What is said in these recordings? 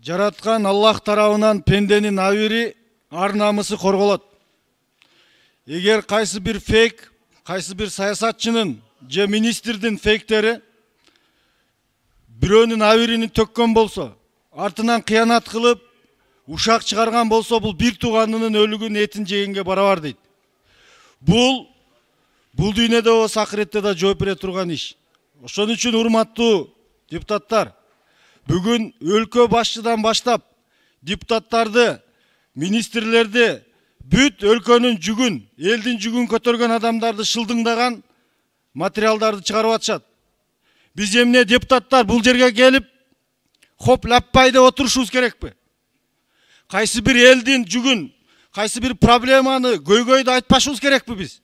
жараткан Аллах тарабынан пенденин абири, ар намысы корголот. Эгер кайсы бир фейк, кайсы бир саясатчынын же министрдин фейктери бирөөнүн абирини төккөн болсо, артынан кыянат кылып, ушак чыгарган болсо, бул бир тууганынын өлүгүн этин жегенге барабар дейт. Бул дүйнөдө болсо акыретте да жооп бере турган иш. Ошон үчүн урматтуу депутаттар, бүгүн өлкө башчыдан баштап депутаттарды, министрлерди, бүт өлкөнүн жүгүн, элдин жүгүн көтөргөн адамдарды шылдыңдаган материалдарды чыгарып атышат. Биз эмне депутаттар бул жерге келип, хоп лаппай деп отурушубуз керекпи? Кайсы бир элдин жүгүн, кайсы бир проблеманы көйгөйдү айтпашыбыз керекпи биз?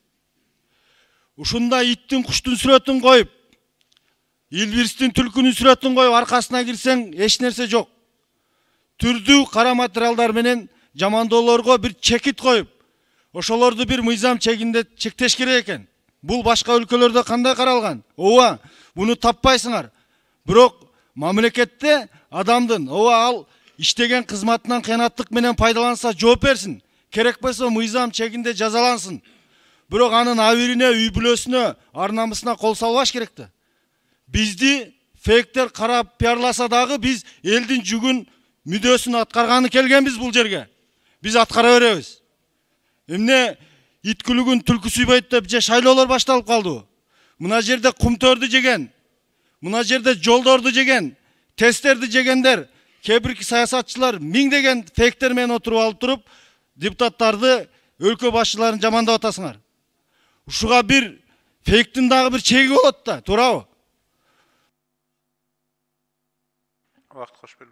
Ушунда иттин, куштун сүрөтүн коюп, илбирстин, түлкүнүн сүрөтүн коюп, аркасына кирсең эч нерсе жок. Түрдүү кара материалдар менен жамандоолорго бир чекит коюп, ошолорду бир мыйзам чегинде чектеш керек экен. Бул башка өлкөлөрдө кандай каралган? Ооба, буну таппайсыңар. Бирок мамлекетте адамдын, ал иштеген кызматынан кыянаттык менен пайдаланса жооп берсин. Керек болсо мыйзам чегинде жазалансын. Бирок анын абирине, үй бүлөсүнө, ар намысына кол салбаш керек да. Бизди фейктер карап пиарласа дагы биз элдин жүгүн, мүдөөсүн аткарганы келгенбиз бул жерге. Биз аткара беребиз. Эмне ит күлүгүн түлкү сүйбөйт деп же шайлоолор башталып калдыбы? Мына жерде кумтөрдү жеген, мына жерде жолдорду жеген, тесттерди жегендер, кээ бир саясатчылар миңдеген фейктер менен отуруп алып туруп, депутаттарды, өлкө башчыларын жамандап атасыңар. Ушуга бир фейктин дагы бир чеги болот да, туурабы? Вакыт кош берди.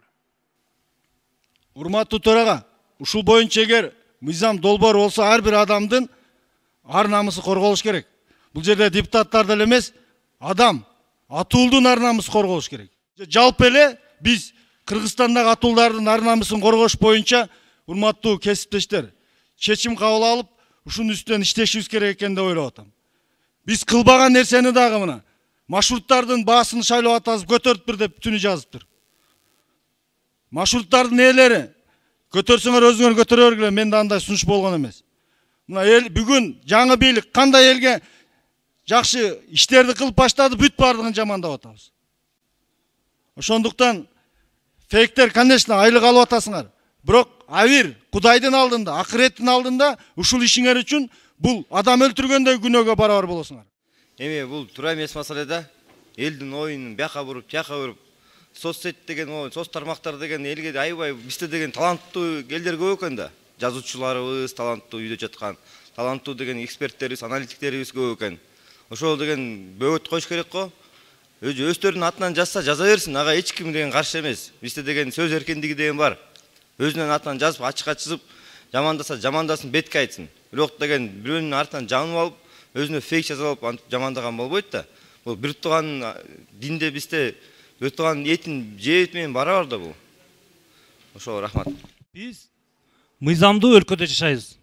Урматтуу төрага, ушул боюнча эгер мыйзам долбоор болсо, ар бир адамдын ар намысы корголуш керек. Бул жерде депутаттар деле эмес, адам, атуулдун ар намысы корголуш керек. Жалпы эле биз Кыргызстандагы атуулдардын ар намысын коргош боюнча, урматтуу кесиптештер, чечим кабыл алып, ушунун үстүнөн иштешибиз керек экен деп ойлоп атам. Биз кылбаган нерсени дагы мына маршруттардын баасын шайлап атасыз, көтөрүптүр деп түнү жазыптыр. Маршруттардын ээлери көтөрсөңөр өзүңөр көтөрө бергиле, менде андай сунуш болгон эмес. Мына эл бүгүн жаңы бийлик кандай элге жакшы иштерди кылып баштады, бүт бардыгын жамандап атабыз. Ошондуктан фейктер, конечно, айлык алып атасыңар. Бирок абир Кудайдын алдында, акыреттин алдында ушул ишиңер үчүн бул адам өлтүргөндөй күнөөгө барабар болосуңар. Эми бул туура эмес маселе да. Элдин оюнун бияка буруп, тияка буруп, соцсет деген, соц тармактар деген элге аябай бизде деген таланттуу элдер көп экен да. Жазуучуларыбыз таланттуу үйдө жаткан, таланттуу деген эксперттерибиз, аналитиктерибиз көп экен. Ошол деген бөгөт коюш керек го. Өздөрүнүн атынан жазса жаза берсин, ага эч ким деген каршы эмес. Бизде деген сөз эркиндиги деген бар. Өзүнүн атынан жазып, ачыкка чызып, жамандаса жамандасын, бетке айтсын. Бирок деген бирөөнүн артынан жанып алып, өзүнө фейк жазып алып жамандаган болбойт да. Бул бир тууган динде бизде бир тууган этин жеп менен барабар да бул. Ошо рахмат. Биз мыйзамдуу өлкөдө жашайбыз.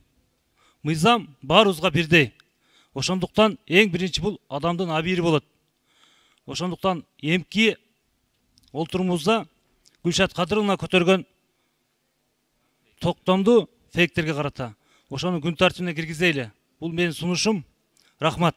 Мыйзам баарыбызга бирдей. Ошондуктан эң биринчи бул адамдын абири болот. Ошондуктан эмки олтурумузда Гүлшат Кадыровна көтөргөн токтомду фейктерге карата ошону күн тартибине киргизели. Бул менин сунушум. Рахмат.